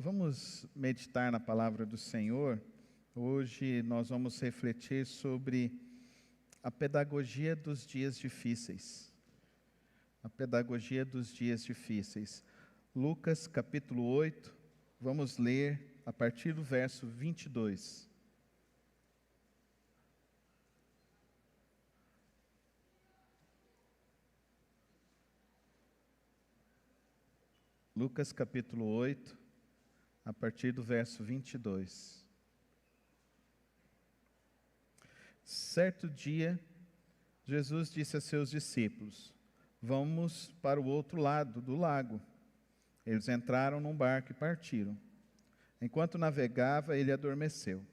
Vamos meditar na palavra do Senhor. Hoje nós vamos refletir sobre a pedagogia dos dias difíceis. A pedagogia dos dias difíceis. Lucas capítulo 8, vamos ler a partir do verso 22. Lucas capítulo 8, a partir do verso 22. Certo dia, Jesus disse a seus discípulos: vamos para o outro lado do lago. Eles entraram num barco e partiram. Enquanto navegava, ele adormeceu.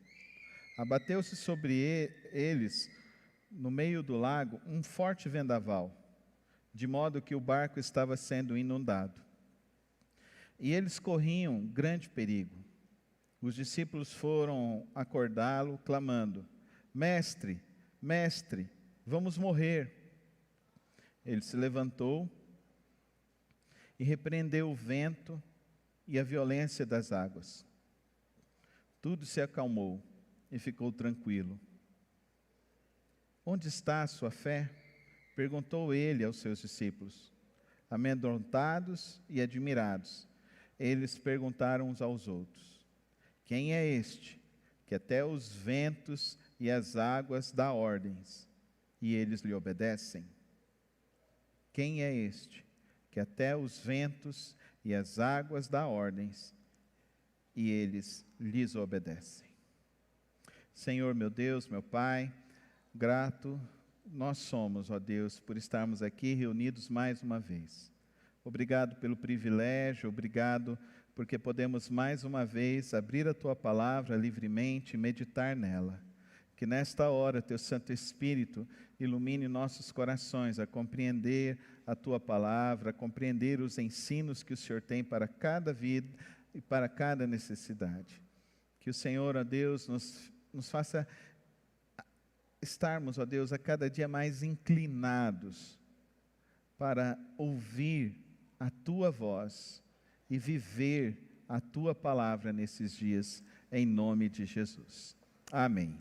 Abateu-se sobre eles, no meio do lago, um forte vendaval, de modo que o barco estava sendo inundado. E eles corriam grande perigo. Os discípulos foram acordá-lo, clamando: Mestre, mestre, vamos morrer. Ele se levantou e repreendeu o vento e a violência das águas. Tudo se acalmou e ficou tranquilo. Onde está a sua fé? Perguntou ele aos seus discípulos. Amedrontados e admirados, eles perguntaram uns aos outros: quem é este, que até os ventos e as águas dá ordens, e eles lhe obedecem? Quem é este, que até os ventos e as águas dá ordens, e eles lhes obedecem? Senhor, meu Deus, meu Pai, grato nós somos, ó Deus, por estarmos aqui reunidos mais uma vez. Obrigado pelo privilégio, obrigado porque podemos mais uma vez abrir a Tua palavra livremente e meditar nela. Que nesta hora Teu Santo Espírito ilumine nossos corações a compreender a Tua palavra, a compreender os ensinos que o Senhor tem para cada vida e para cada necessidade. Que o Senhor, ó Deus, nos faça estarmos, ó Deus, a cada dia mais inclinados para ouvir a Tua voz e viver a Tua palavra nesses dias, em nome de Jesus. Amém.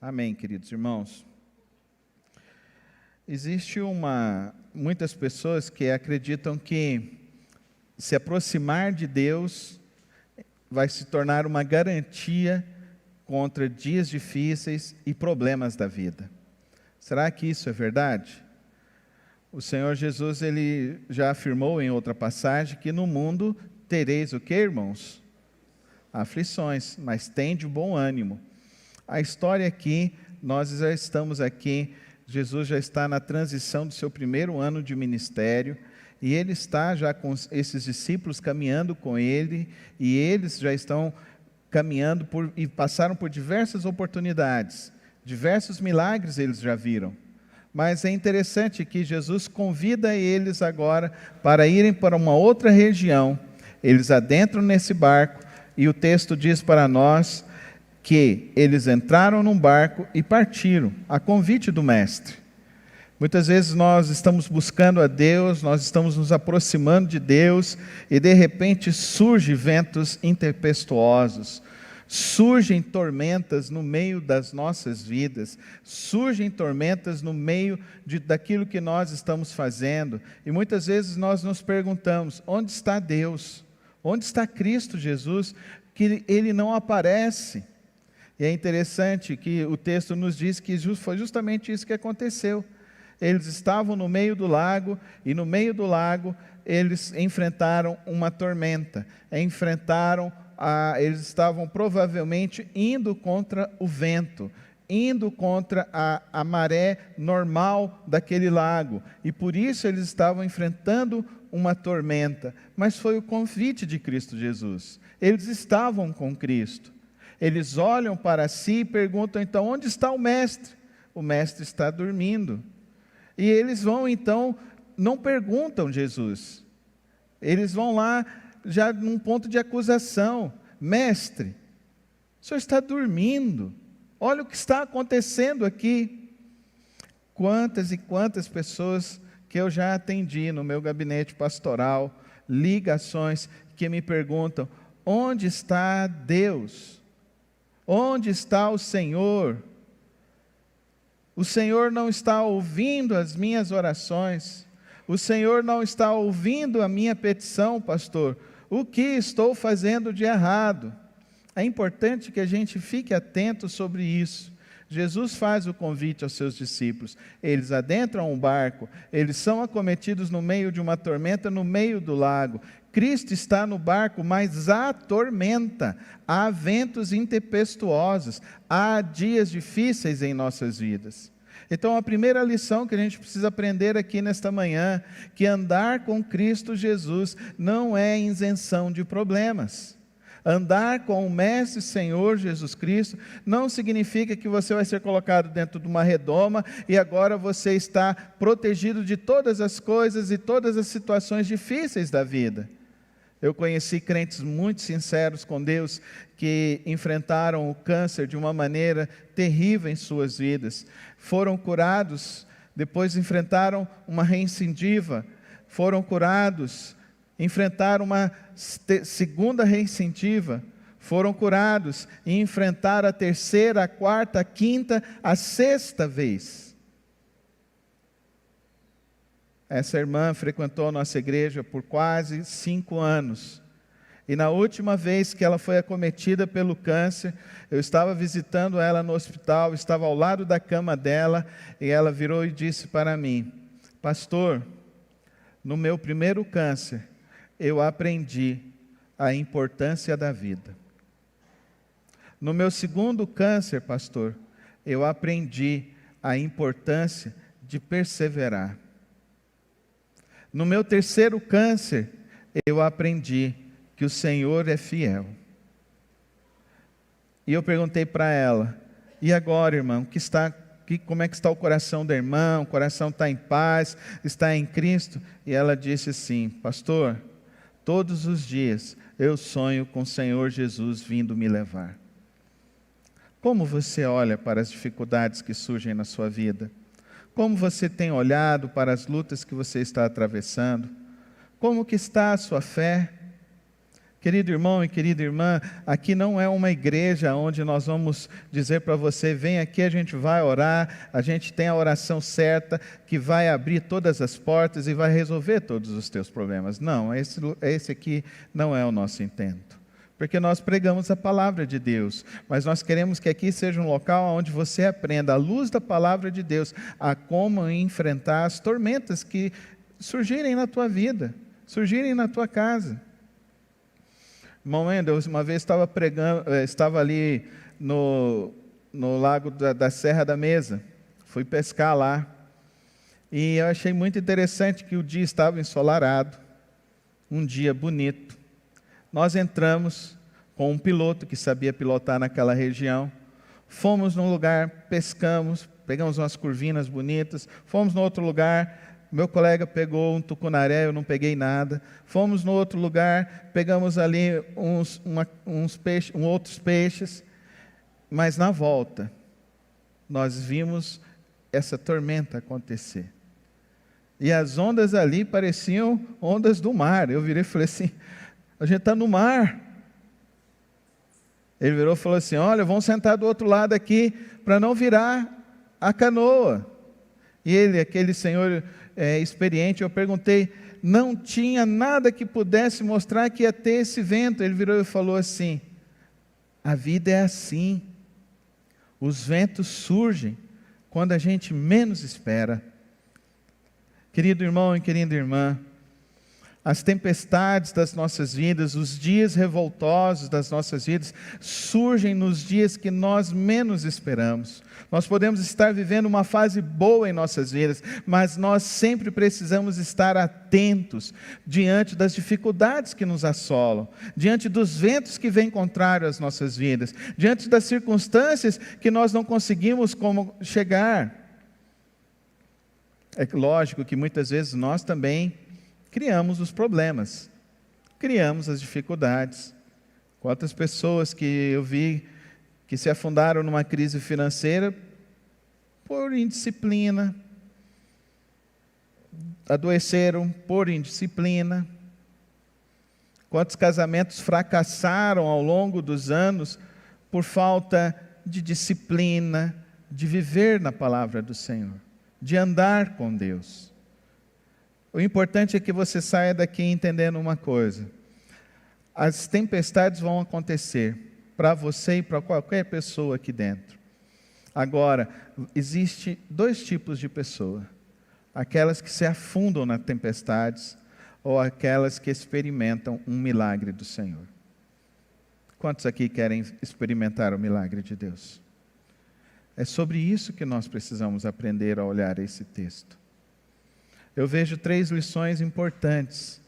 Amém, queridos irmãos. Existe muitas pessoas que acreditam que se aproximar de Deus vai se tornar uma garantia contra dias difíceis e problemas da vida. Será que isso é verdade? O Senhor Jesus, Ele já afirmou em outra passagem que no mundo tereis o quê, irmãos? Aflições, mas tende bom ânimo. A história aqui, nós já estamos aqui, Jesus já está na transição do seu primeiro ano de ministério, e Ele está já com esses discípulos caminhando com Ele, e eles já estão caminhando e passaram por diversas oportunidades, diversos milagres eles já viram. Mas é interessante que Jesus convida eles agora para irem para uma outra região. Eles adentram nesse barco e o texto diz para nós que eles entraram num barco e partiram, a convite do Mestre. Muitas vezes nós estamos buscando a Deus, nós estamos nos aproximando de Deus e de repente surgem ventos intempestuosos, surgem tormentas no meio das nossas vidas, surgem tormentas no meio daquilo que nós estamos fazendo, e muitas vezes nós nos perguntamos: onde está Deus? Onde está Cristo Jesus? Que Ele não aparece. E é interessante que o texto nos diz que foi justamente isso que aconteceu. Eles estavam no meio do lago, e no meio do lago eles enfrentaram uma tormenta, eles estavam provavelmente indo contra o vento, indo contra a maré normal daquele lago, e por isso eles estavam enfrentando uma tormenta, mas foi o convite de Cristo Jesus. Eles estavam com Cristo, eles olham para si e perguntam: então, onde está o Mestre? O Mestre está dormindo. E eles vão então, não perguntam Jesus, eles vão lá já num ponto de acusação: Mestre, o senhor está dormindo, olha o que está acontecendo aqui. Quantas e quantas pessoas que eu já atendi no meu gabinete pastoral, ligações que me perguntam: Onde está Deus? Onde está o Senhor? O Senhor não está ouvindo as minhas orações. O Senhor não está ouvindo a minha petição, pastor. O que estou fazendo de errado? É importante que a gente fique atento sobre isso. Jesus faz o convite aos seus discípulos. Eles adentram um barco, eles são acometidos no meio de uma tormenta, no meio do lago. Cristo está no barco, mas há tormenta, há ventos intempestuosos, há dias difíceis em nossas vidas. Então, a primeira lição que a gente precisa aprender aqui nesta manhã, que andar com Cristo Jesus não é isenção de problemas. Andar com o Mestre Senhor Jesus Cristo não significa que você vai ser colocado dentro de uma redoma e agora você está protegido de todas as coisas e todas as situações difíceis da vida. Eu conheci crentes muito sinceros com Deus que enfrentaram o câncer de uma maneira terrível em suas vidas. Foram curados, depois enfrentaram uma recidiva, foram curados, enfrentaram uma segunda recidiva, foram curados e enfrentaram a terceira, a quarta, a quinta, a sexta vez. Essa irmã frequentou a nossa igreja por quase 5 anos. E na última vez que ela foi acometida pelo câncer, eu estava visitando ela no hospital, estava ao lado da cama dela, e ela virou e disse para mim: pastor, no meu primeiro câncer, eu aprendi a importância da vida. No meu segundo câncer, pastor, eu aprendi a importância de perseverar. No meu terceiro câncer, eu aprendi que o Senhor é fiel. E eu perguntei para ela: e agora, irmão, como é que está o coração da irmã? O coração está em paz, está em Cristo? E ela disse assim: pastor, todos os dias eu sonho com o Senhor Jesus vindo me levar. Como você olha para as dificuldades que surgem na sua vida? Como você tem olhado para as lutas que você está atravessando? Como que está a sua fé? Querido irmão e querida irmã, aqui não é uma igreja onde nós vamos dizer para você: vem aqui, a gente vai orar, a gente tem a oração certa, que vai abrir todas as portas e vai resolver todos os teus problemas. Não, esse aqui não é o nosso intento. Porque nós pregamos a palavra de Deus, mas nós queremos que aqui seja um local onde você aprenda, à luz da palavra de Deus, a como enfrentar as tormentas que surgirem na tua vida, surgirem na tua casa. Irmão Wendel, uma vez estava ali no lago da Serra da Mesa, fui pescar lá, e eu achei muito interessante que o dia estava ensolarado, um dia bonito. Nós entramos com um piloto que sabia pilotar naquela região, fomos num lugar, pescamos, pegamos umas curvinas bonitas, fomos no outro lugar, meu colega pegou um tucunaré, eu não peguei nada, fomos no outro lugar, pegamos ali outros peixes, mas na volta, nós vimos essa tormenta acontecer. E as ondas ali pareciam ondas do mar. Eu virei e falei assim: a gente está no mar. Ele virou e falou assim: olha, vamos sentar do outro lado aqui, para não virar a canoa. E ele, aquele senhor experiente, eu perguntei, não tinha nada que pudesse mostrar que ia ter esse vento. Ele virou e falou assim: a vida é assim, os ventos surgem quando a gente menos espera. Querido irmão e querida irmã, as tempestades das nossas vidas, os dias revoltosos das nossas vidas, surgem nos dias que nós menos esperamos. Nós podemos estar vivendo uma fase boa em nossas vidas, mas nós sempre precisamos estar atentos diante das dificuldades que nos assolam, diante dos ventos que vêm contrário às nossas vidas, diante das circunstâncias que nós não conseguimos como chegar. É lógico que muitas vezes nós também criamos os problemas, criamos as dificuldades. Quantas pessoas que eu vi que se afundaram numa crise financeira por indisciplina, adoeceram por indisciplina, Quantos casamentos fracassaram ao longo dos anos por falta de disciplina, de viver na palavra do Senhor, de andar com Deus. O importante é que você saia daqui entendendo uma coisa: as tempestades vão acontecer para você e para qualquer pessoa aqui dentro. Agora, existe dois tipos de pessoa: aquelas que se afundam nas tempestades ou aquelas que experimentam um milagre do Senhor. Quantos aqui querem experimentar o milagre de Deus? É sobre isso que nós precisamos aprender a olhar esse texto. Eu vejo 3 lições importantes,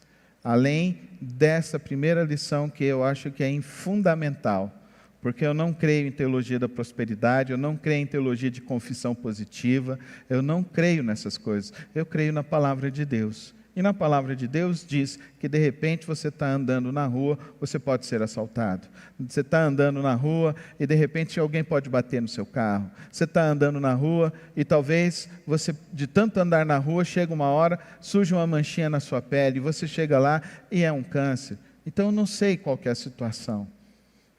além dessa primeira lição que eu acho que é fundamental, porque eu não creio em teologia da prosperidade, eu não creio em teologia de confissão positiva, eu não creio nessas coisas, eu creio na palavra de Deus. E na palavra de Deus diz que de repente você está andando na rua, você pode ser assaltado. Você está andando na rua e de repente alguém pode bater no seu carro. Você está andando na rua e talvez você, de tanto andar na rua, chega uma hora, surge uma manchinha na sua pele, você chega lá e é um câncer. Então eu não sei qual que é a situação.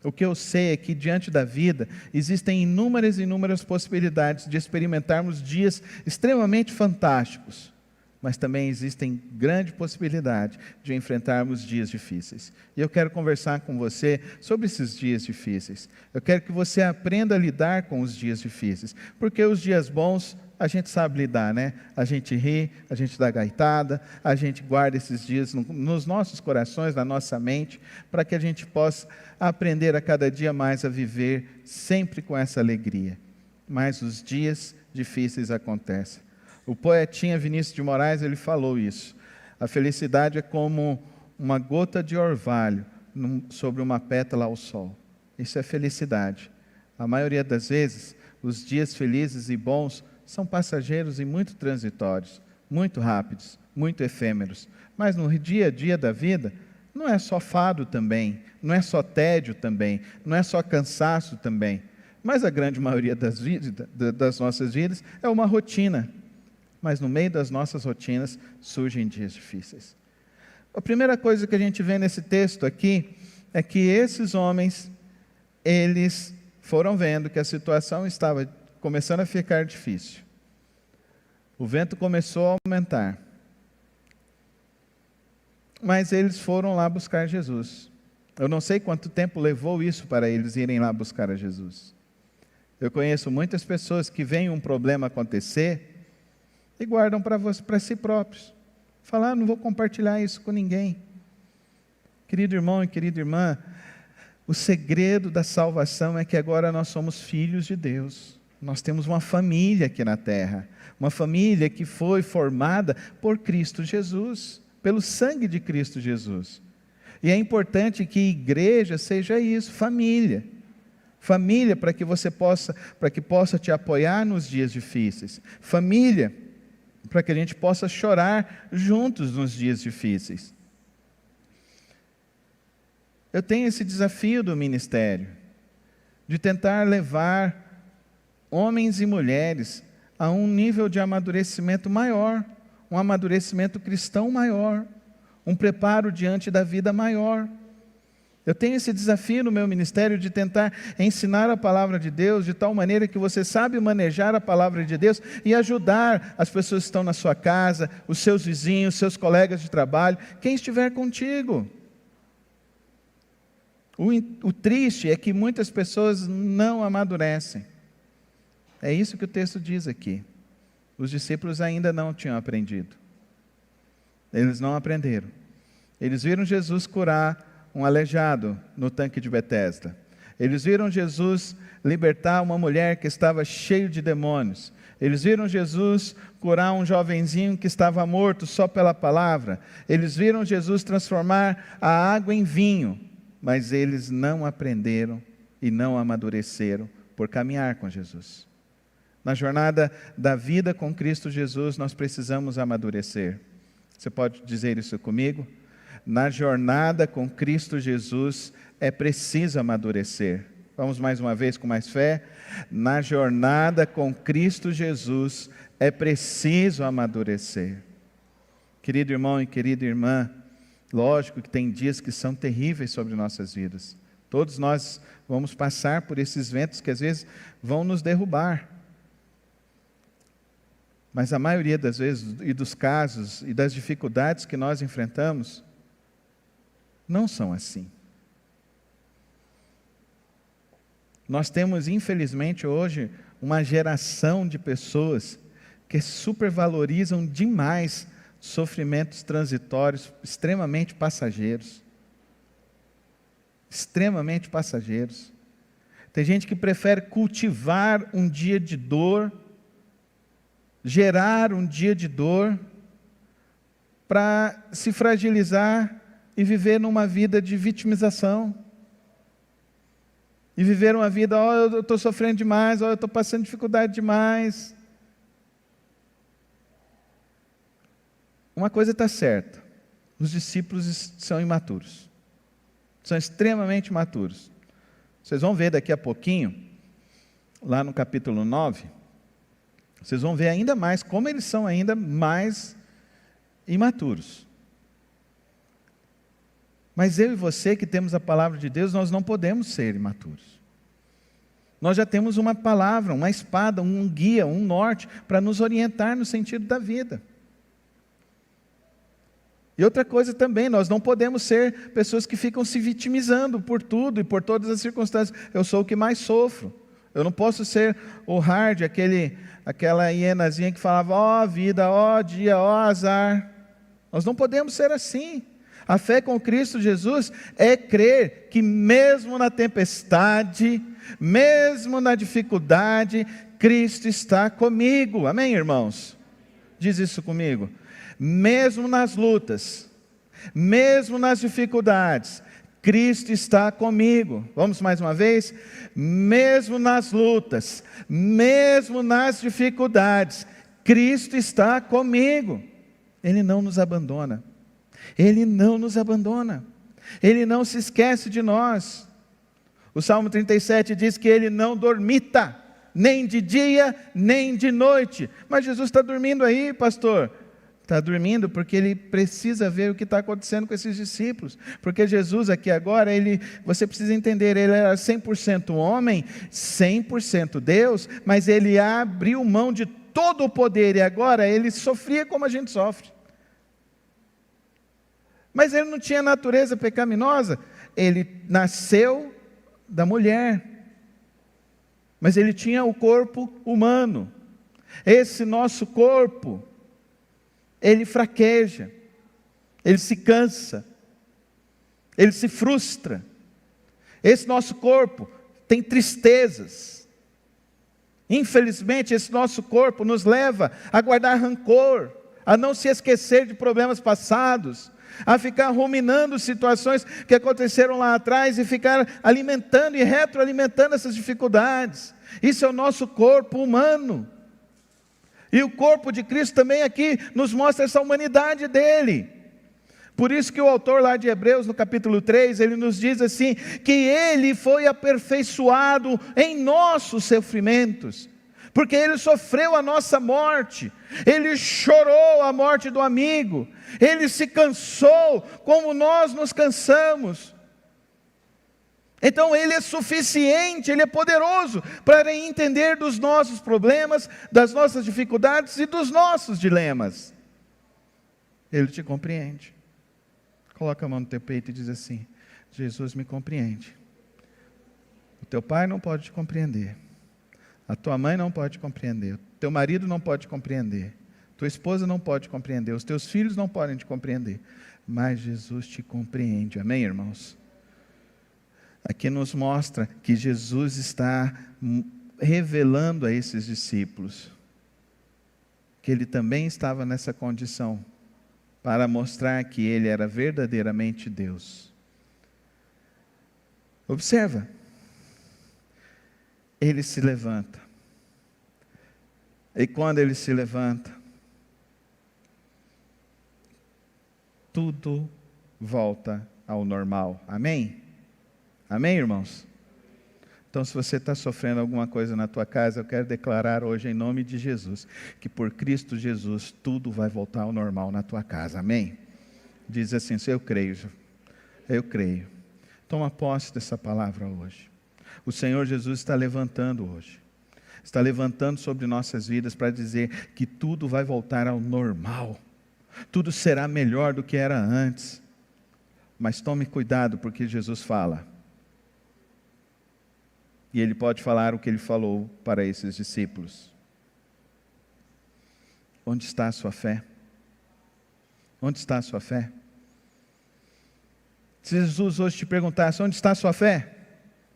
O que eu sei é que diante da vida existem inúmeras possibilidades de experimentarmos dias extremamente fantásticos. Mas também existem grande possibilidade de enfrentarmos dias difíceis. E eu quero conversar com você sobre esses dias difíceis. Eu quero que você aprenda a lidar com os dias difíceis. Porque os dias bons, a gente sabe lidar, né? A gente ri, a gente dá gaitada, a gente guarda esses dias nos nossos corações, na nossa mente, para que a gente possa aprender a cada dia mais a viver sempre com essa alegria. Mas os dias difíceis acontecem. O poetinha Vinícius de Moraes, ele falou isso. A felicidade é como uma gota de orvalho sobre uma pétala ao sol. Isso é felicidade. A maioria das vezes, os dias felizes e bons são passageiros e muito transitórios, muito rápidos, muito efêmeros. Mas no dia a dia da vida, não é só fado também, não é só tédio também, não é só cansaço também. Mas a grande maioria das nossas vidas é uma rotina. Mas no meio das nossas rotinas surgem dias difíceis. A primeira coisa que a gente vê nesse texto aqui é que esses homens, eles foram vendo que a situação estava começando a ficar difícil. O vento começou a aumentar. Mas eles foram lá buscar Jesus. Eu não sei quanto tempo levou isso para eles irem lá buscar a Jesus. Eu conheço muitas pessoas que veem um problema acontecer e guardam para si próprios. Falar, não vou compartilhar isso com ninguém. Querido irmão e querida irmã, o segredo da salvação é que agora nós somos filhos de Deus. Nós temos uma família aqui na terra. Uma família que foi formada por Cristo Jesus, pelo sangue de Cristo Jesus. E é importante que igreja seja isso, família. Família para que possa te apoiar nos dias difíceis. Família para que a gente possa chorar juntos nos dias difíceis. Eu tenho esse desafio do ministério, de tentar levar homens e mulheres a um nível de amadurecimento maior, um amadurecimento cristão maior, um preparo diante da vida maior. Eu tenho esse desafio no meu ministério de tentar ensinar a palavra de Deus de tal maneira que você sabe manejar a palavra de Deus e ajudar as pessoas que estão na sua casa, os seus vizinhos, seus colegas de trabalho, quem estiver contigo. O triste é que muitas pessoas não amadurecem. É isso que o texto diz aqui. Os discípulos ainda não tinham aprendido. Eles não aprenderam. Eles viram Jesus curar um aleijado no tanque de Betesda. Eles viram Jesus libertar uma mulher que estava cheia de demônios. Eles viram Jesus curar um jovenzinho que estava morto só pela palavra. Eles viram Jesus transformar a água em vinho. Mas eles não aprenderam e não amadureceram por caminhar com Jesus. Na jornada da vida com Cristo Jesus, nós precisamos amadurecer. Você pode dizer isso comigo? Na jornada com Cristo Jesus, é preciso amadurecer. Vamos mais uma vez com mais fé? Na jornada com Cristo Jesus, é preciso amadurecer. Querido irmão e querida irmã, Lógico que tem dias que são terríveis sobre nossas vidas. Todos nós vamos passar por esses ventos que às vezes vão nos derrubar. Mas a maioria das vezes, e dos casos, e das dificuldades que nós enfrentamos, não são assim. Nós temos, infelizmente, hoje, uma geração de pessoas que supervalorizam demais sofrimentos transitórios extremamente passageiros. Extremamente passageiros. Tem gente que prefere cultivar um dia de dor, gerar um dia de dor, para se fragilizar e viver numa vida de vitimização. E viver uma vida, eu estou sofrendo demais, eu estou passando dificuldade demais. Uma coisa está certa, os discípulos são imaturos, são extremamente imaturos. Vocês vão ver daqui a pouquinho, lá no capítulo 9, vocês vão ver ainda mais como eles são ainda mais imaturos. Mas eu e você que temos a palavra de Deus, nós não podemos ser imaturos. Nós já temos uma palavra, uma espada, um guia, um norte, para nos orientar no sentido da vida. E outra coisa também, nós não podemos ser pessoas que ficam se vitimizando por tudo e por todas as circunstâncias. Eu sou o que mais sofro. Eu não posso ser o hard, aquela hienazinha que falava, ó vida, ó dia, ó azar. Nós não podemos ser assim. A fé com Cristo Jesus é crer que mesmo na tempestade, mesmo na dificuldade, Cristo está comigo. Amém, irmãos? Diz isso comigo. Mesmo nas lutas, mesmo nas dificuldades, Cristo está comigo. Vamos mais uma vez? Mesmo nas lutas, mesmo nas dificuldades, Cristo está comigo. Ele não nos abandona. Ele não nos abandona. Ele não se esquece de nós. O Salmo 37 diz que Ele não dormita, nem de dia, nem de noite. Mas Jesus está dormindo aí, pastor. Está dormindo porque Ele precisa ver o que está acontecendo com esses discípulos. Porque Jesus aqui agora, você precisa entender, Ele era 100% homem, 100% Deus, mas Ele abriu mão de todo o poder e agora Ele sofria como a gente sofre. Mas Ele não tinha natureza pecaminosa. Ele nasceu da mulher, mas Ele tinha o corpo humano. Esse nosso corpo, ele fraqueja, ele se cansa, ele se frustra. Esse nosso corpo tem tristezas. Infelizmente, esse nosso corpo nos leva a guardar rancor, a não se esquecer de problemas passados, a ficar ruminando situações que aconteceram lá atrás e ficar alimentando e retroalimentando essas dificuldades. Isso é o nosso corpo humano. E o corpo de Cristo também aqui nos mostra essa humanidade dele. Por isso que o autor lá de Hebreus, no capítulo 3, ele nos diz assim, que ele foi aperfeiçoado em nossos sofrimentos, porque ele sofreu a nossa morte, ele chorou a morte do amigo, ele se cansou como nós nos cansamos. Então Ele é suficiente, Ele é poderoso para entender dos nossos problemas, das nossas dificuldades e dos nossos dilemas. Ele te compreende. Coloca a mão no teu peito e diz assim, Jesus me compreende. O teu pai não pode te compreender. A tua mãe não pode te compreender. O teu marido não pode te compreender. Tua esposa não pode te compreender. Os teus filhos não podem te compreender. Mas Jesus te compreende. Amém, irmãos? Aqui nos mostra que Jesus está revelando a esses discípulos que Ele também estava nessa condição, para mostrar que Ele era verdadeiramente Deus. Observa, Ele se levanta, e quando Ele se levanta, tudo volta ao normal, amém? Amém, irmãos? Então, se você está sofrendo alguma coisa na tua casa, eu quero declarar hoje, em nome de Jesus, que por Cristo Jesus, tudo vai voltar ao normal na tua casa, amém? Diz assim: eu creio, eu creio. Toma posse dessa palavra hoje. O Senhor Jesus está levantando hoje. Está levantando sobre nossas vidas para dizer que tudo vai voltar ao normal. Tudo será melhor do que era antes. Mas tome cuidado, porque Jesus fala. E Ele pode falar o que Ele falou para esses discípulos. Onde está a sua fé? Onde está a sua fé? Se Jesus hoje te perguntasse, onde está a sua fé?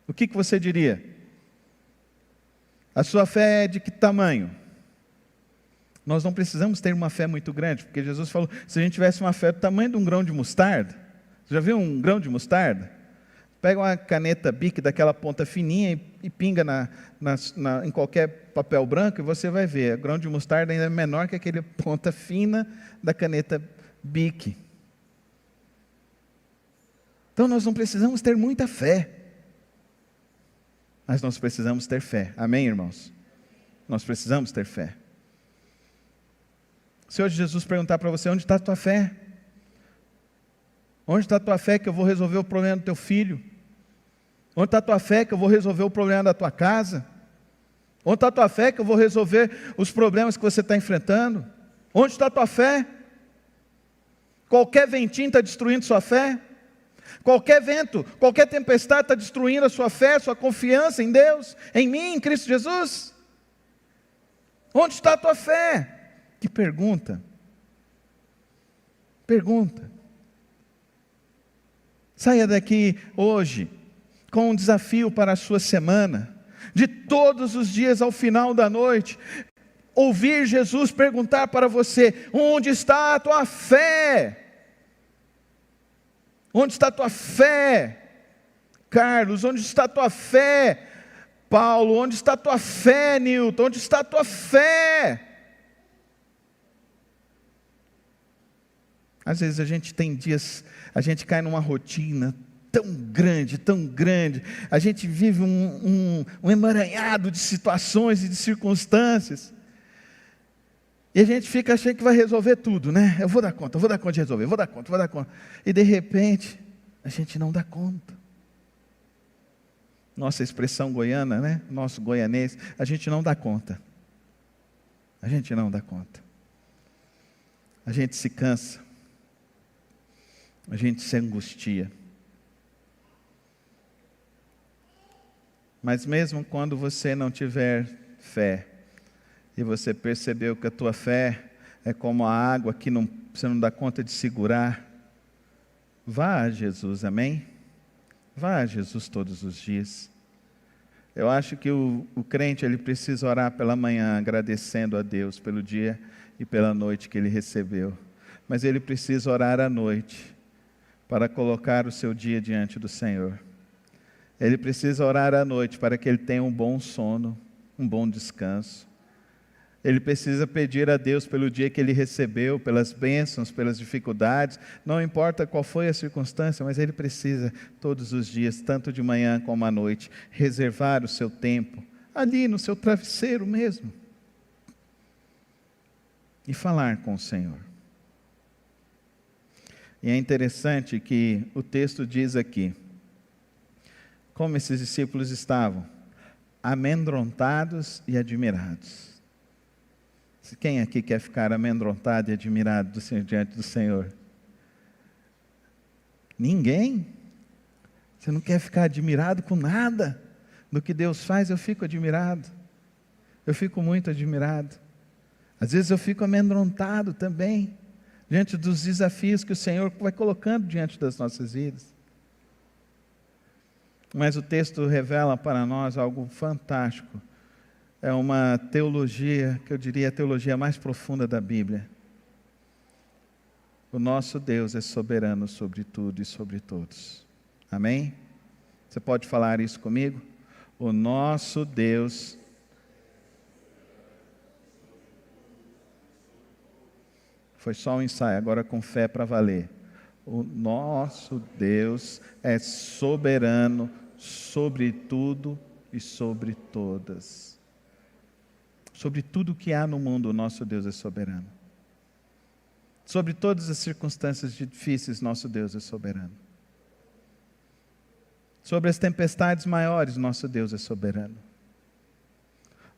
O que você diria? A sua fé é de que tamanho? Nós não precisamos ter uma fé muito grande, porque Jesus falou, se a gente tivesse uma fé do tamanho de um grão de mostarda, você já viu um grão de mostarda? Pega uma caneta Bic daquela ponta fininha e pinga em qualquer papel branco e você vai ver, o grão de mostarda ainda é menor que aquele ponta fina da caneta Bic. Então nós não precisamos ter muita fé, mas nós precisamos ter fé. Amém, irmãos? Nós precisamos ter fé. Se hoje Jesus perguntar para você, onde está a tua fé? Onde está a tua fé que eu vou resolver o problema do teu filho? Onde está a tua fé que eu vou resolver o problema da tua casa? Onde está a tua fé que eu vou resolver os problemas que você está enfrentando? Onde está a tua fé? Qualquer ventinho está destruindo sua fé? Qualquer vento, qualquer tempestade está destruindo a sua fé, sua confiança em Deus, em mim, em Cristo Jesus? Onde está a tua fé? Que pergunta. Pergunta. Saia daqui hoje com um desafio para a sua semana, de todos os dias ao final da noite, ouvir Jesus perguntar para você, onde está a tua fé? Onde está a tua fé, Carlos? Onde está a tua fé, Paulo? Onde está a tua fé, Nilton? Onde está a tua fé? Às vezes a gente tem dias, a gente cai numa rotina tão grande, a gente vive um emaranhado de situações e de circunstâncias, e a gente fica achando que vai resolver tudo, né? Eu vou dar conta de resolver, vou dar conta. E de repente, a gente não dá conta. Nossa expressão goiana, né? Nosso goianês, a gente não dá conta. A gente não dá conta. A gente se cansa. A gente se angustia. Mas mesmo quando você não tiver fé, e você percebeu que a tua fé é como a água que você não dá conta de segurar, vá a Jesus, amém? Vá a Jesus todos os dias. Eu acho que o crente ele precisa orar pela manhã, agradecendo a Deus pelo dia e pela noite que ele recebeu. Mas ele precisa orar à noite, para colocar o seu dia diante do Senhor. Ele precisa orar à noite, para que ele tenha um bom sono, um bom descanso. Ele precisa pedir a Deus pelo dia que ele recebeu, pelas bênçãos, pelas dificuldades, não importa qual foi a circunstância, mas ele precisa todos os dias, tanto de manhã como à noite, reservar o seu tempo, ali no seu travesseiro mesmo, e falar com o Senhor. E é interessante que o texto diz aqui, como esses discípulos estavam, amedrontados e admirados. Quem aqui quer ficar amedrontado e admirado diante do Senhor? Ninguém? Você não quer ficar admirado com nada do que Deus faz? Eu fico admirado. Eu fico muito admirado. Às vezes eu fico amedrontado também, diante dos desafios que o Senhor vai colocando diante das nossas vidas. Mas o texto revela para nós algo fantástico. É uma teologia, que eu diria a teologia mais profunda da Bíblia. O nosso Deus é soberano sobre tudo e sobre todos. Amém? Você pode falar isso comigo? O nosso Deus foi só um ensaio, agora com fé para valer. O nosso Deus é soberano sobre tudo e sobre todas. Sobre tudo que há no mundo, o nosso Deus é soberano. Sobre todas as circunstâncias difíceis, nosso Deus é soberano. Sobre as tempestades maiores, nosso Deus é soberano.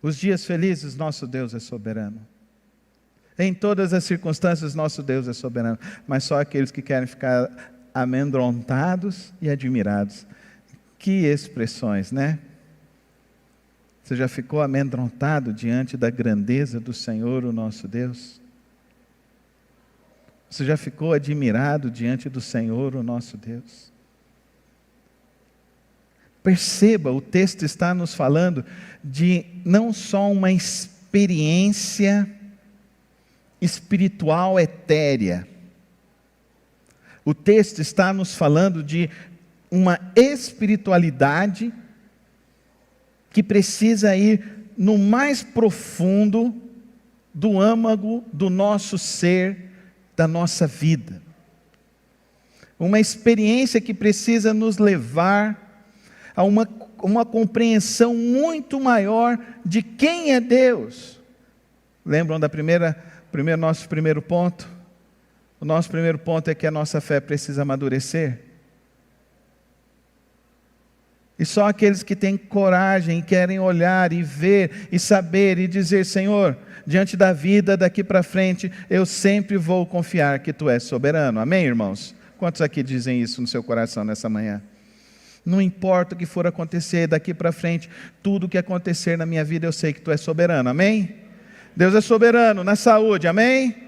Os dias felizes, nosso Deus é soberano. Em todas as circunstâncias, nosso Deus é soberano. Mas só aqueles que querem ficar amedrontados e admirados. Que expressões, né? Você já ficou amedrontado diante da grandeza do Senhor, o nosso Deus? Você já ficou admirado diante do Senhor, o nosso Deus? Perceba, o texto está nos falando de não só uma experiência espiritual etérea. O texto está nos falando de uma espiritualidade que precisa ir no mais profundo do âmago do nosso ser, da nossa vida. Uma experiência que precisa nos levar a uma compreensão muito maior de quem é Deus. Lembram da nosso primeiro ponto? O nosso primeiro ponto é que a nossa fé precisa amadurecer. E só aqueles que têm coragem, querem olhar e ver e saber e dizer: Senhor, diante da vida daqui para frente, eu sempre vou confiar que Tu és soberano. Amém, irmãos? Quantos aqui dizem isso no seu coração nessa manhã? Não importa o que for acontecer daqui para frente, tudo o que acontecer na minha vida, eu sei que Tu és soberano. Amém? Deus é soberano na saúde. Amém?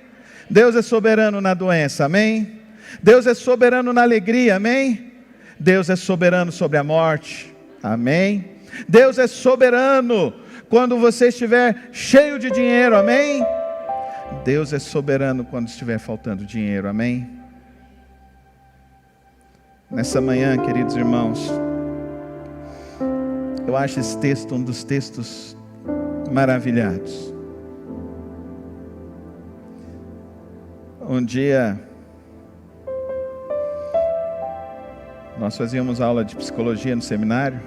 Deus é soberano na doença. Amém? Deus é soberano na alegria. Amém? Deus é soberano sobre a morte. Amém? Deus é soberano quando você estiver cheio de dinheiro. Amém? Deus é soberano quando estiver faltando dinheiro. Amém? Nessa manhã, queridos irmãos, eu acho esse texto um dos textos maravilhados. Um dia, nós fazíamos aula de psicologia no seminário.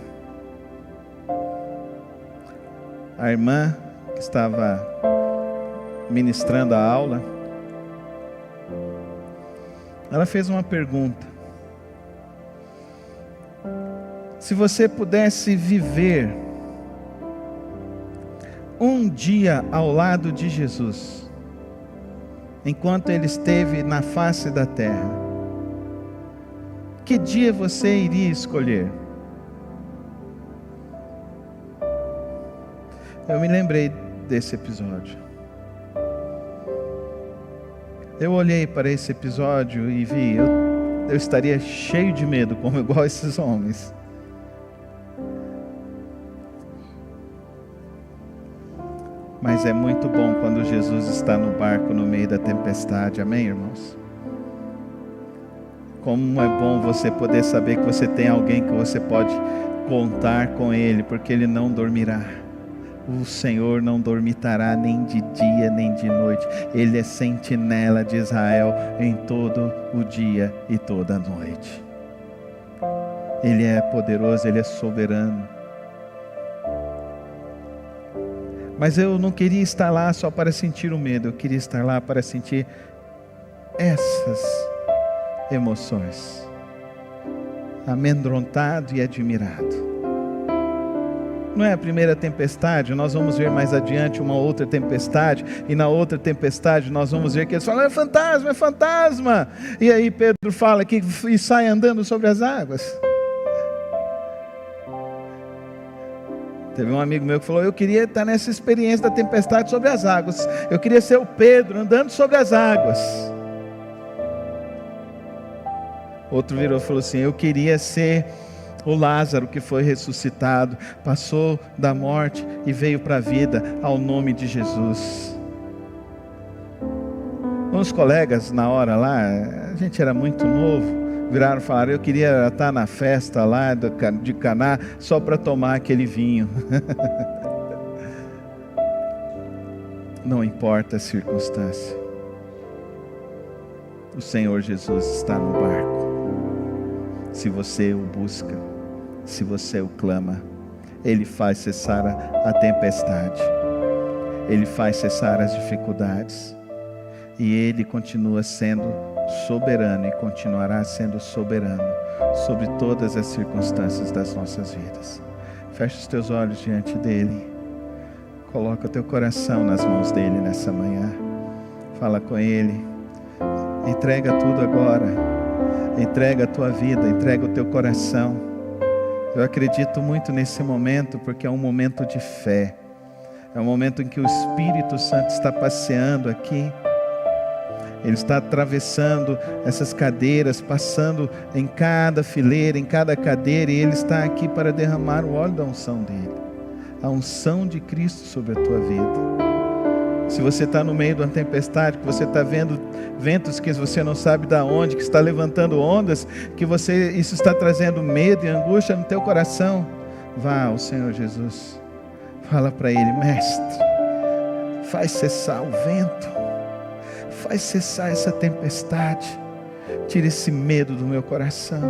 A irmã que estava ministrando a aula, ela fez uma pergunta. Se você pudesse viver um dia ao lado de Jesus, enquanto Ele esteve na face da terra, que dia você iria escolher? Eu me lembrei desse episódio. Eu olhei para esse episódio e vi, eu estaria cheio de medo, como igual esses homens. Mas é muito bom quando Jesus está no barco no meio da tempestade. Amém, irmãos? Como é bom você poder saber que você tem alguém que você pode contar com Ele, porque Ele não dormirá. O Senhor não dormitará nem de dia nem de noite. Ele é sentinela de Israel em todo o dia e toda a noite. Ele é poderoso, Ele é soberano. Mas eu não queria estar lá só para sentir o medo. Eu queria estar lá para sentir essas emoções. Amedrontado e admirado. Não é a primeira tempestade, nós vamos ver mais adiante uma outra tempestade, e na outra tempestade nós vamos ver que eles falam: é fantasma, é fantasma. E aí Pedro fala que e sai andando sobre as águas. Teve um amigo meu que falou: eu queria estar nessa experiência da tempestade sobre as águas. Eu queria ser o Pedro andando sobre as águas. Outro virou e falou assim: eu queria ser o Lázaro que foi ressuscitado, passou da morte e veio para a vida ao nome de Jesus. Uns colegas na hora lá, a gente era muito novo, viraram e falaram: eu queria estar na festa lá de Caná só para tomar aquele vinho. Não importa a circunstância, o Senhor Jesus está no barco. Se você o busca, se você o clama, Ele faz cessar a tempestade, Ele faz cessar as dificuldades. E Ele continua sendo soberano e continuará sendo soberano sobre todas as circunstâncias das nossas vidas. Fecha os teus olhos diante dEle. Coloca o teu coração nas mãos dEle nessa manhã. Fala com Ele. Entrega tudo agora. Entrega a tua vida, entrega o teu coração. Eu acredito muito nesse momento, porque é um momento de fé. É um momento em que o Espírito Santo está passeando aqui. Ele está atravessando essas cadeiras, passando em cada fileira, em cada cadeira, e Ele está aqui para derramar o óleo da unção dEle. A unção de Cristo sobre a tua vida. Se você está no meio de uma tempestade, que você está vendo ventos que você não sabe de onde, que está levantando ondas, que isso está trazendo medo e angústia no teu coração, vá ao Senhor Jesus. Fala para Ele: Mestre, faz cessar o vento, faz cessar essa tempestade, tira esse medo do meu coração,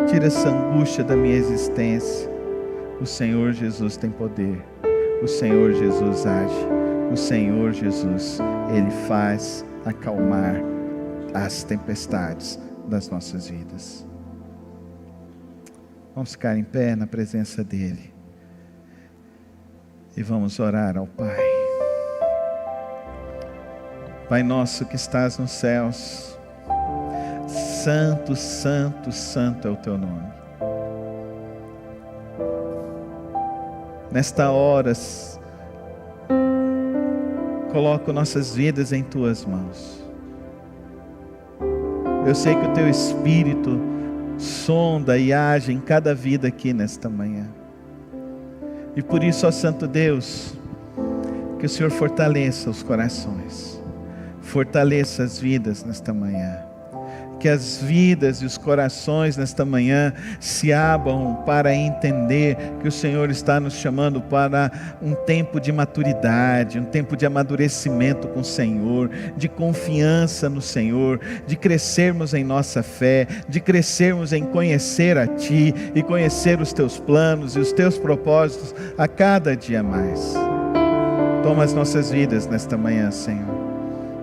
tira essa angústia da minha existência. O Senhor Jesus tem poder, o Senhor Jesus age, o Senhor Jesus, Ele faz acalmar as tempestades das nossas vidas. Vamos ficar em pé na presença dEle e vamos orar ao Pai. Pai nosso que estás nos céus, santo, santo, santo é o teu nome. Nesta hora, coloco nossas vidas em tuas mãos. Eu sei que o teu Espírito sonda e age em cada vida aqui nesta manhã. E por isso, ó Santo Deus, que o Senhor fortaleça os corações, fortaleça as vidas nesta manhã. Que as vidas e os corações nesta manhã se abram para entender que o Senhor está nos chamando para um tempo de maturidade, um tempo de amadurecimento com o Senhor, de confiança no Senhor, de crescermos em nossa fé, de crescermos em conhecer a Ti e conhecer os Teus planos e os Teus propósitos a cada dia mais. Toma as nossas vidas nesta manhã, Senhor.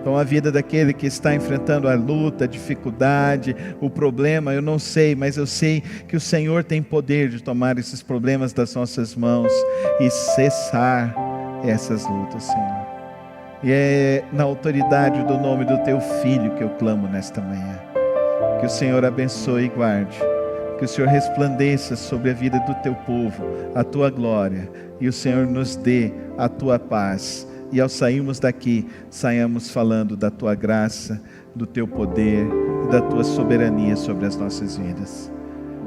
Toma a vida daquele que está enfrentando a luta, a dificuldade, o problema, eu não sei, mas eu sei que o Senhor tem poder de tomar esses problemas das nossas mãos e cessar essas lutas, Senhor. E é na autoridade do nome do Teu Filho que eu clamo nesta manhã. Que o Senhor abençoe e guarde, que o Senhor resplandeça sobre a vida do Teu povo, a Tua glória, e o Senhor nos dê a Tua paz. E ao sairmos daqui, saiamos falando da Tua graça, do Teu poder e da Tua soberania sobre as nossas vidas.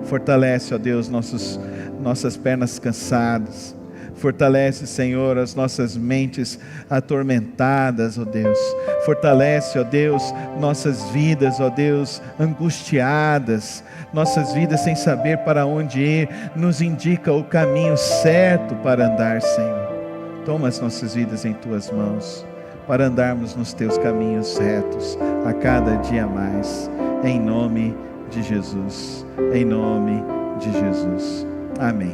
Fortalece, ó Deus, nossas pernas cansadas. Fortalece, Senhor, as nossas mentes atormentadas, ó Deus. Fortalece, ó Deus, nossas vidas, ó Deus, angustiadas. Nossas vidas sem saber para onde ir. Nos indica o caminho certo para andar, Senhor. Toma as nossas vidas em Tuas mãos, para andarmos nos Teus caminhos retos, a cada dia mais, em nome de Jesus, em nome de Jesus, amém.